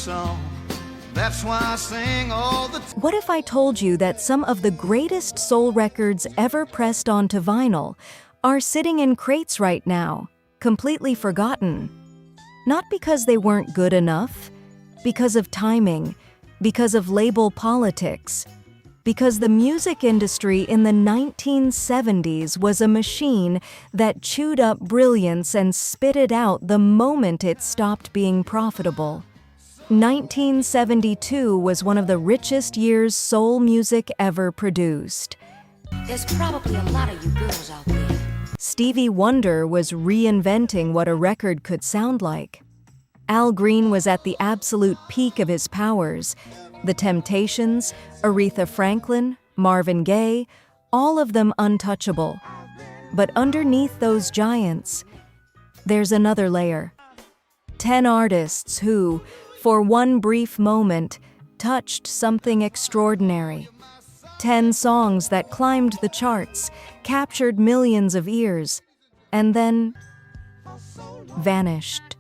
song. That's why I sing all the time. What if I told you that some of the greatest soul records ever pressed onto vinyl are sitting in crates right now, completely forgotten? Not because they weren't good enough, because of timing, because of label politics, because the music industry in the 1970s was a machine that chewed up brilliance and spit it out the moment it stopped being profitable. 1972 was one of the richest years soul music ever produced. There's probably a lot of you girls out there. Stevie Wonder was reinventing what a record could sound like. Al Green was at the absolute peak of his powers. The Temptations, Aretha Franklin, Marvin Gaye, all of them untouchable. But underneath those giants, there's another layer. 10 artists who, for one brief moment, touched something extraordinary. 10 songs that climbed the charts, captured millions of ears, and then vanished.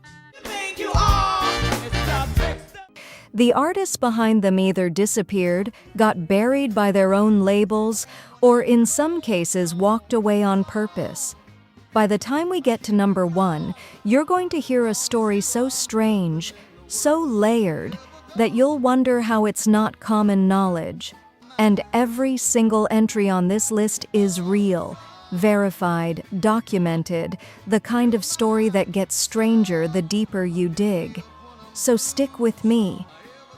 The artists behind them either disappeared, got buried by their own labels, or in some cases walked away on purpose. By the time we get to number 1, you're going to hear a story so strange, so layered, that you'll wonder how it's not common knowledge. And every single entry on this list is real, verified, documented, the kind of story that gets stranger the deeper you dig. So stick with me,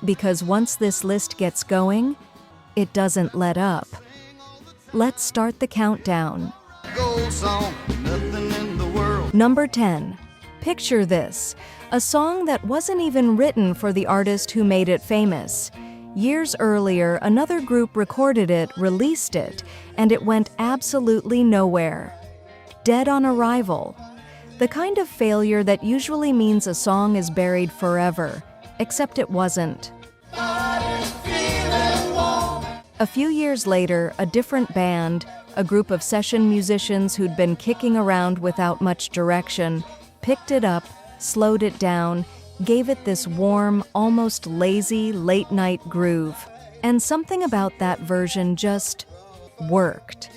because once this list gets going, it doesn't let up. Let's start the countdown. Gold song, nothing in the world. Number 10. Picture this, a song that wasn't even written for the artist who made it famous. Years earlier, another group recorded it, released it, and it went absolutely nowhere. Dead on Arrival. The kind of failure that usually means a song is buried forever, except it wasn't. A few years later, a different band, a group of session musicians who'd been kicking around without much direction, picked it up, slowed it down, gave it this warm, almost lazy, late-night groove. And something about that version just worked.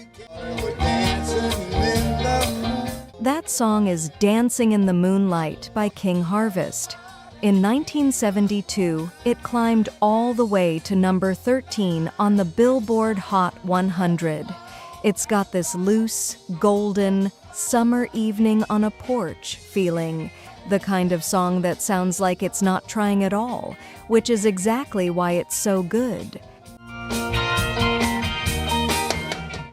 That song is Dancing in the Moonlight by King Harvest. In 1972, it climbed all the way to number 13 on the Billboard Hot 100. It's got this loose, golden, summer evening on a porch feeling, the kind of song that sounds like it's not trying at all, which is exactly why it's so good.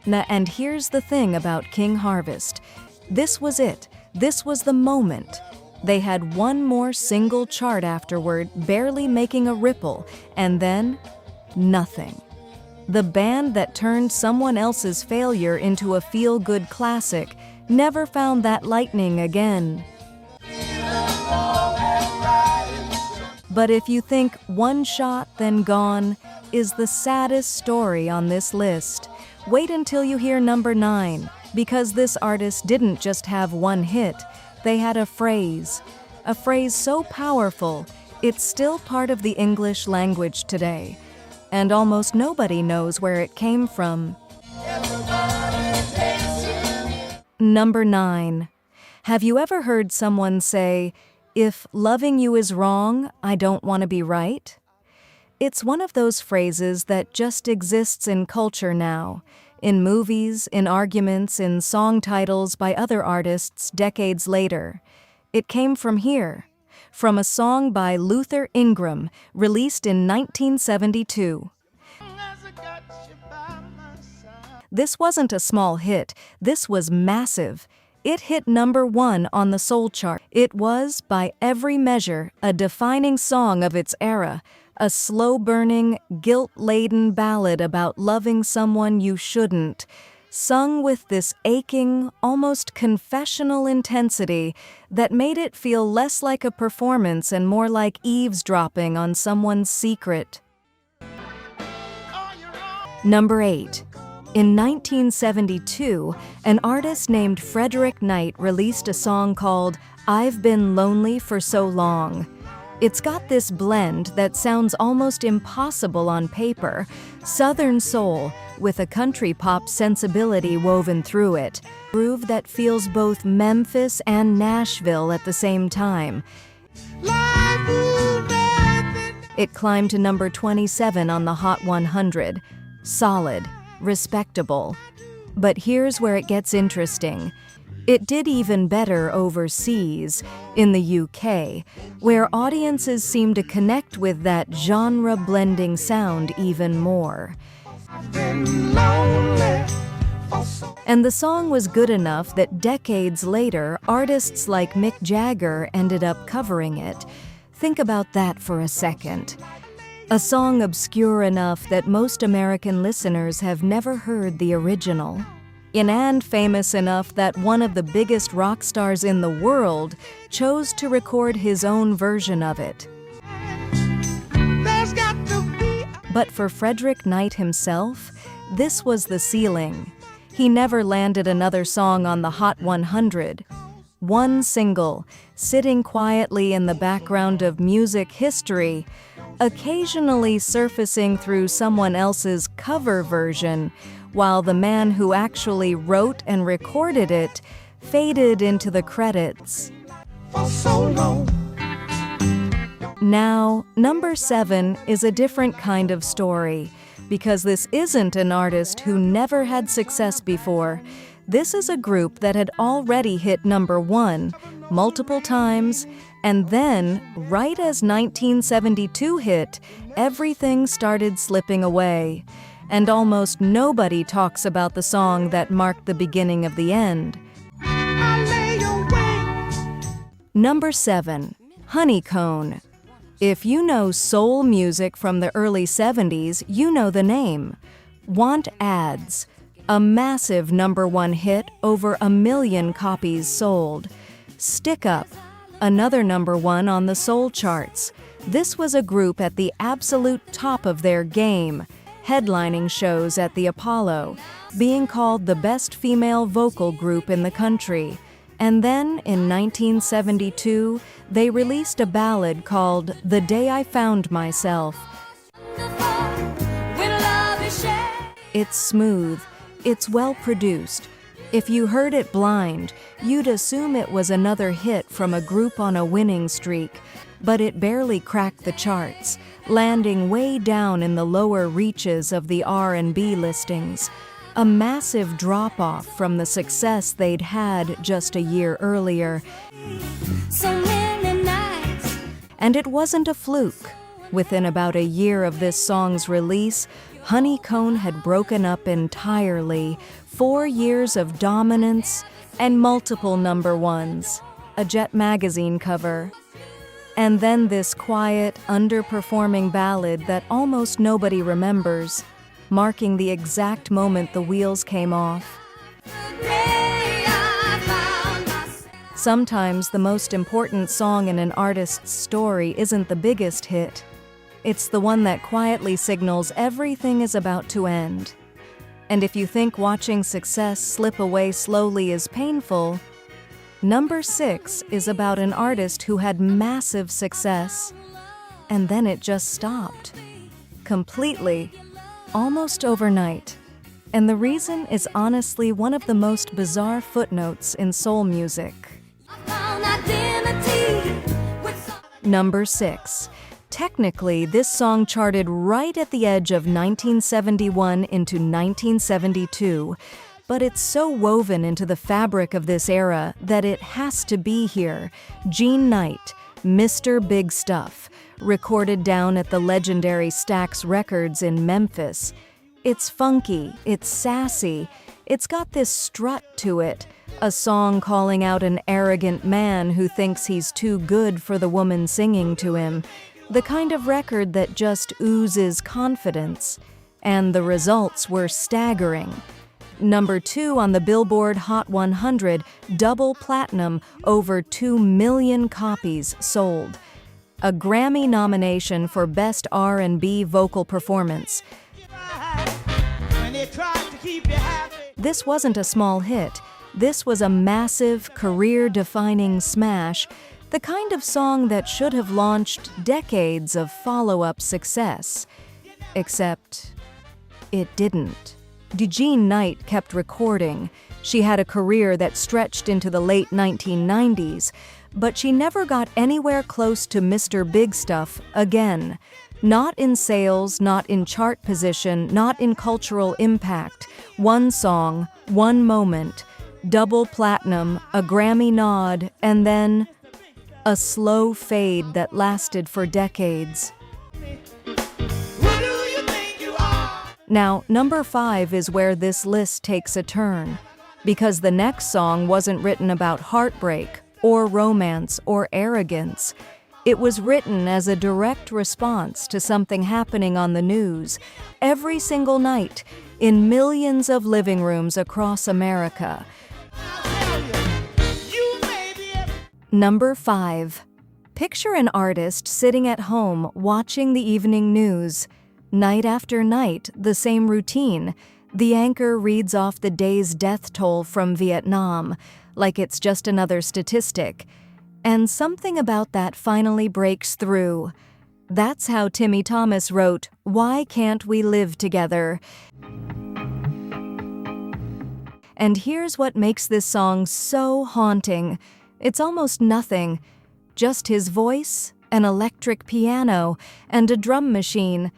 And here's the thing about King Harvest. This was it. This was the moment. They had one more single chart afterward, barely making a ripple, and then nothing. The band that turned someone else's failure into a feel-good classic never found that lightning again. But if you think One Shot Then Gone is the saddest story on this list, wait until you hear number 9, because this artist didn't just have one hit, they had a phrase so powerful, it's still part of the English language today, and almost nobody knows where it came from. Number 9. Have you ever heard someone say, "If loving you is wrong, I don't want to be right"? It's one of those phrases that just exists in culture now, in movies, in arguments, in song titles by other artists decades later. It came from here, from a song by Luther Ingram, released in 1972. This wasn't a small hit, this was massive. It hit number 1 on the soul chart. It was, by every measure, a defining song of its era, a slow-burning, guilt-laden ballad about loving someone you shouldn't, sung with this aching, almost confessional intensity that made it feel less like a performance and more like eavesdropping on someone's secret. Number 8. In 1972, an artist named Frederick Knight released a song called "I've Been Lonely for So Long." It's got this blend that sounds almost impossible on paper, Southern soul with a country pop sensibility woven through it, groove that feels both Memphis and Nashville at the same time. It climbed to number 27 on the Hot 100. Solid, respectable. But here's where it gets interesting. It did even better overseas, in the UK, where audiences seem to connect with that genre-blending sound even more. And the song was good enough that decades later, artists like Mick Jagger ended up covering it. Think about that for a second. A song obscure enough that most American listeners have never heard the original. And famous enough that one of the biggest rock stars in the world chose to record his own version of it. But for Frederick Knight himself, this was the ceiling. He never landed another song on the Hot 100. One single, sitting quietly in the background of music history, occasionally surfacing through someone else's cover version, while the man who actually wrote and recorded it faded into the credits. For so long. Now, number 7 is a different kind of story, because this isn't an artist who never had success before. This is a group that had already hit number 1 multiple times, and then, right as 1972 hit, everything started slipping away. And almost nobody talks about the song that marked the beginning of the end. Number 7, Honeycone. If you know soul music from the early 70s, you know the name. Want Ads, a massive number 1 hit, over 1 million copies sold. Stick Up, another number 1 on the soul charts. This was a group at the absolute top of their game, headlining shows at the Apollo, being called the best female vocal group in the country. And then, in 1972, they released a ballad called The Day I Found Myself. It's smooth, it's well-produced. If you heard it blind, you'd assume it was another hit from a group on a winning streak, but it barely cracked the charts, landing way down in the lower reaches of the R&B listings, a massive drop-off from the success they'd had just a year earlier. So many nights. And it wasn't a fluke. Within about a year of this song's release, Honeycone had broken up entirely, 4 years of dominance and multiple number 1s, a Jet magazine cover. And then this quiet, underperforming ballad that almost nobody remembers, marking the exact moment the wheels came off. Sometimes the most important song in an artist's story isn't the biggest hit. It's the one that quietly signals everything is about to end. And if you think watching success slip away slowly is painful, number 6 is about an artist who had massive success, and then it just stopped. Completely. Almost overnight. And the reason is honestly one of the most bizarre footnotes in soul music. Number 6. Technically, this song charted right at the edge of 1971 into 1972, but it's so woven into the fabric of this era that it has to be here. Gene Knight, Mr. Big Stuff, recorded down at the legendary Stax Records in Memphis. It's funky, it's sassy, it's got this strut to it, a song calling out an arrogant man who thinks he's too good for the woman singing to him, the kind of record that just oozes confidence. And the results were staggering. Number 2 on the Billboard Hot 100, double platinum, over 2 million copies sold. A Grammy nomination for Best R&B Vocal Performance. This wasn't a small hit. This was a massive, career-defining smash The kind of song that should have launched decades of follow-up success. Except it didn't. DeJean Knight kept recording. She had a career that stretched into the late 1990s, but she never got anywhere close to Mr. Big Stuff again. Not in sales, not in chart position, not in cultural impact. One song, one moment, double platinum, a Grammy nod, and then a slow fade that lasted for decades. Now, number 5 is where this list takes a turn, because the next song wasn't written about heartbreak or romance or arrogance. It was written as a direct response to something happening on the news every single night in millions of living rooms across America. Number 5. Picture an artist sitting at home watching the evening news. Night after night, the same routine. The anchor reads off the day's death toll from Vietnam, like it's just another statistic. And something about that finally breaks through. That's how Timmy Thomas wrote, "Why Can't We Live Together?" And here's what makes this song so haunting. It's almost nothing. Just his voice, an electric piano, and a drum machine.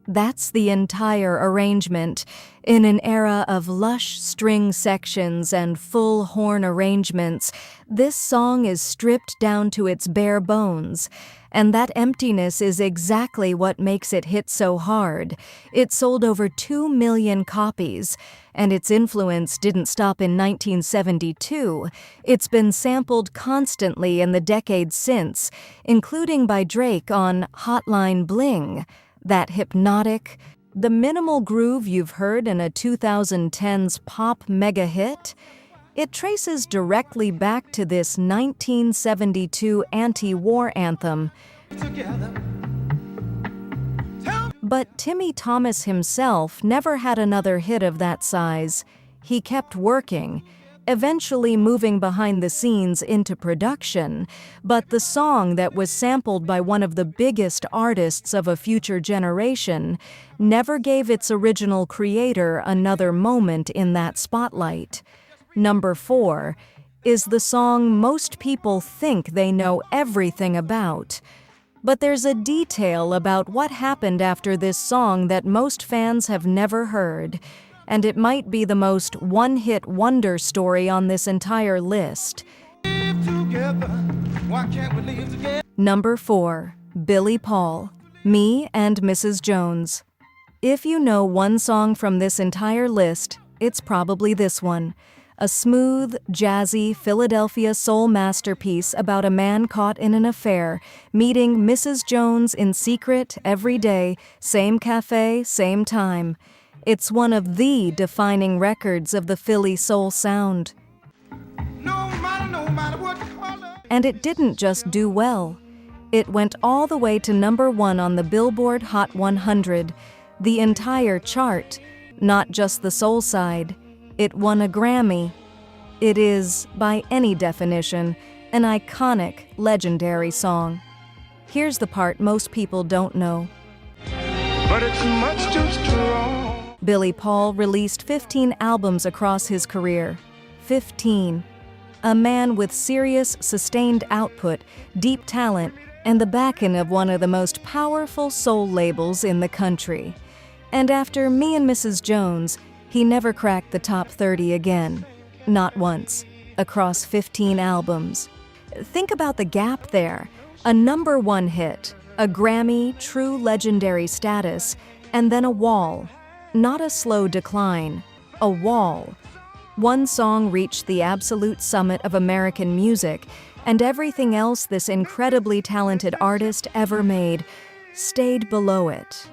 That's the entire arrangement. In an era of lush string sections and full horn arrangements, this song is stripped down to its bare bones. And that emptiness is exactly what makes it hit so hard. It sold over 2 million copies, and its influence didn't stop in 1972. It's been sampled constantly in the decades since, including by Drake on Hotline Bling. That hypnotic, the minimal groove you've heard in a 2010s pop mega hit, it traces directly back to this 1972 anti-war anthem. But Timmy Thomas himself never had another hit of that size. He kept working, eventually moving behind the scenes into production, but the song that was sampled by one of the biggest artists of a future generation never gave its original creator another moment in that spotlight. Number 4 is the song most people think they know everything about. But there's a detail about what happened after this song that most fans have never heard. And it might be the most one-hit wonder story on this entire list. Number 4. Billy Paul, Me and Mrs. Jones. If you know one song from this entire list, it's probably this one. A smooth, jazzy Philadelphia soul masterpiece about a man caught in an affair, meeting Mrs. Jones in secret every day, same cafe, same time. It's one of the defining records of the Philly soul sound. And it didn't just do well. It went all the way to number 1 on the Billboard Hot 100, the entire chart, not just the soul side. It won a Grammy. It is, by any definition, an iconic, legendary song. Here's the part most people don't know. But it's much too strong. Billy Paul released 15 albums across his career. 15. A man with serious, sustained output, deep talent, and the backing of one of the most powerful soul labels in the country. And after Me and Mrs. Jones, he never cracked the top 30 again. Not once. Across 15 albums. Think about the gap there. A number 1 hit, a Grammy, true legendary status, and then a wall. Not a slow decline, a wall. One song reached the absolute summit of American music, and everything else this incredibly talented artist ever made stayed below it.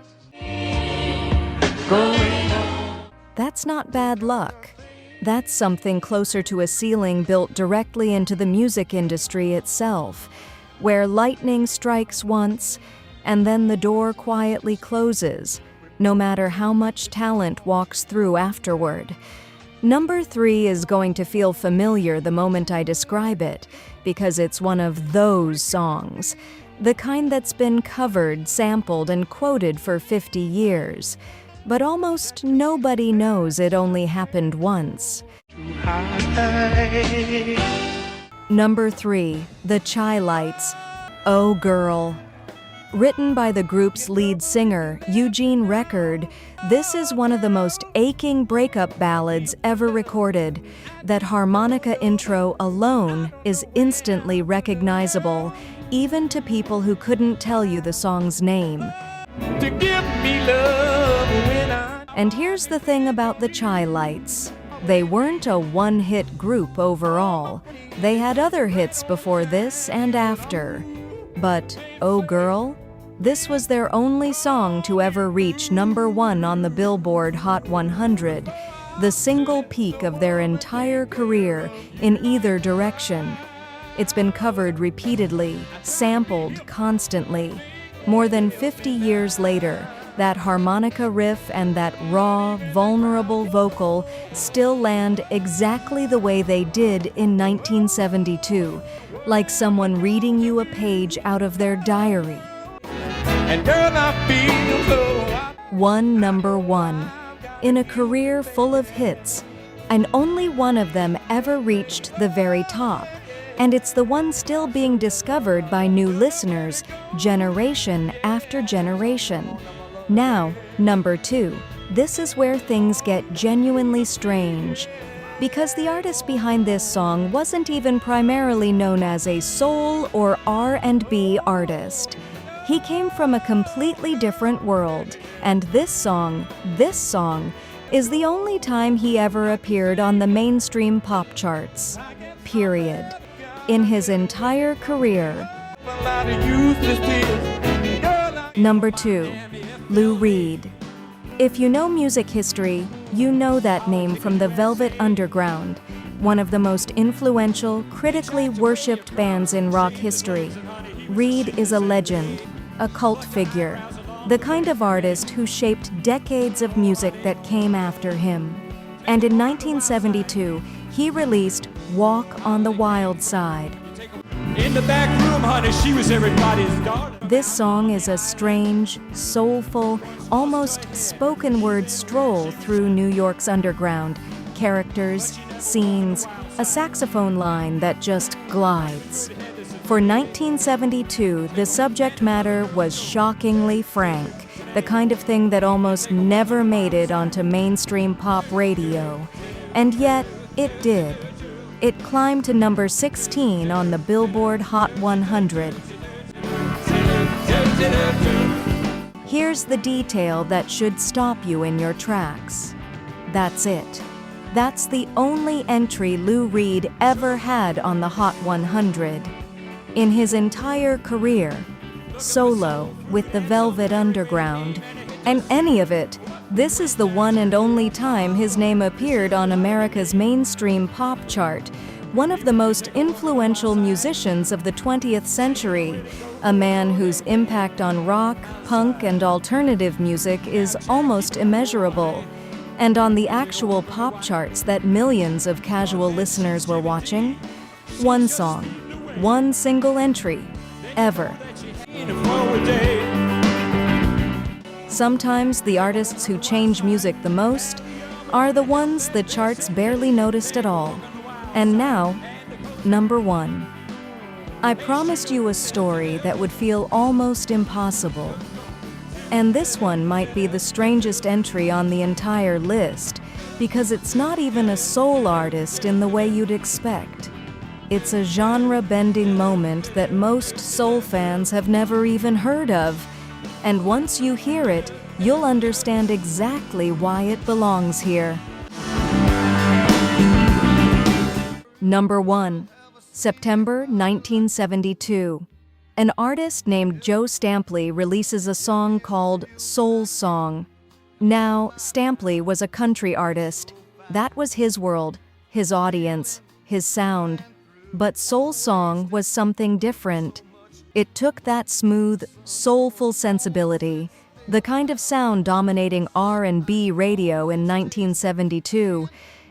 That's not bad luck. That's something closer to a ceiling built directly into the music industry itself, where lightning strikes once, and then the door quietly closes, no matter how much talent walks through afterward. Number 3 is going to feel familiar the moment I describe it, because it's one of those songs. The kind that's been covered, sampled, and quoted for 50 years. But almost nobody knows it only happened once. Number 3, The Chi-Lites, Oh Girl. Written by the group's lead singer, Eugene Record, this is one of the most aching breakup ballads ever recorded. That harmonica intro alone is instantly recognizable, even to people who couldn't tell you the song's name. To give me love when I... And here's the thing about the Chi-Lites. They weren't a one-hit group overall. They had other hits before this and after. But Oh Girl? This was their only song to ever reach number 1 on the Billboard Hot 100, the single peak of their entire career in either direction. It's been covered repeatedly, sampled constantly. More than 50 years later, that harmonica riff and that raw, vulnerable vocal still land exactly the way they did in 1972, like someone reading you a page out of their diary. And girl, I feel so... One number 1. In a career full of hits, and only one of them ever reached the very top. And it's the one still being discovered by new listeners, generation after generation. Now, number 2. This is where things get genuinely strange. Because the artist behind this song wasn't even primarily known as a soul or R&B artist. He came from a completely different world, and this song, is the only time he ever appeared on the mainstream pop charts. Period. In his entire career. Number 2. Lou Reed. If you know music history, you know that name from the Velvet Underground, one of the most influential, critically worshipped bands in rock history. Reed is a legend, a cult figure, the kind of artist who shaped decades of music that came after him. And in 1972, he released Walk on the Wild Side. In the back room, honey, she was everybody's darling. This song is a strange, soulful, almost spoken word stroll through New York's underground. Characters, scenes, a saxophone line that just glides. For 1972, the subject matter was shockingly frank, the kind of thing that almost never made it onto mainstream pop radio. And yet, it did. It climbed to number 16 on the Billboard Hot 100. Here's the detail that should stop you in your tracks. That's it. That's the only entry Lou Reed ever had on the Hot 100. In his entire career, solo, with the Velvet Underground, and any of it, this is the one and only time his name appeared on America's mainstream pop chart, one of the most influential musicians of the 20th century, a man whose impact on rock, punk, and alternative music is almost immeasurable. And on the actual pop charts that millions of casual listeners were watching, one song, one single entry, ever. Sometimes the artists who change music the most are the ones the charts barely noticed at all. And now, number 1. I promised you a story that would feel almost impossible. And this one might be the strangest entry on the entire list, because it's not even a soul artist in the way you'd expect. It's a genre-bending moment that most soul fans have never even heard of. And once you hear it, you'll understand exactly why it belongs here. Number 1. September 1972. An artist named Joe Stampley releases a song called Soul Song. Now, Stampley was a country artist. That was his world, his audience, his sound. But Soul Song was something different. It took that smooth, soulful sensibility, the kind of sound dominating R&B radio in 1972,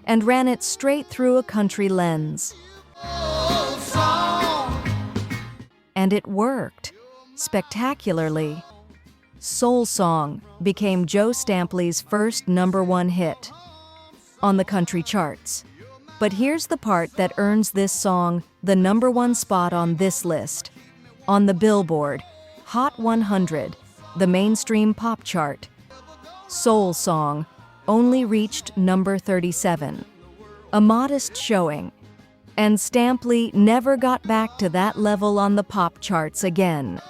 and ran it straight through a country lens. Old song. And it worked, spectacularly. Soul Song became Joe Stampley's first #1 hit on the country charts. But here's the part that earns this song the #1 spot on this list. On the Billboard Hot 100, the mainstream pop chart, Soul Song only reached number 37. A modest showing, and Stampley never got back to that level on the pop charts again.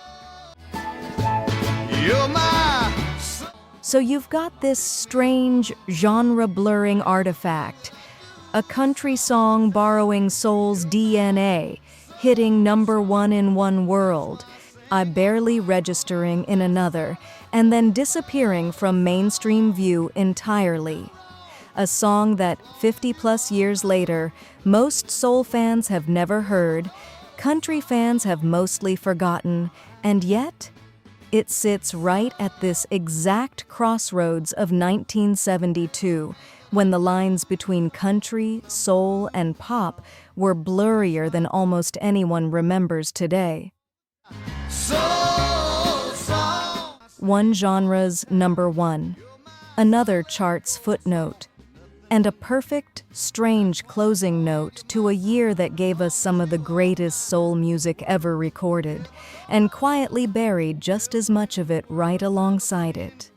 You're my So you've got this strange, genre-blurring artifact, a country song borrowing soul's DNA, hitting #1 in one world, barely registering in another, and then disappearing from mainstream view entirely. A song that 50-plus years later, most soul fans have never heard, country fans have mostly forgotten, and yet it sits right at this exact crossroads of 1972, when the lines between country, soul, and pop were blurrier than almost anyone remembers today. soul song. One genre's #1, another chart's footnote, and a perfect, strange closing note to a year that gave us some of the greatest soul music ever recorded, and quietly buried just as much of it right alongside it.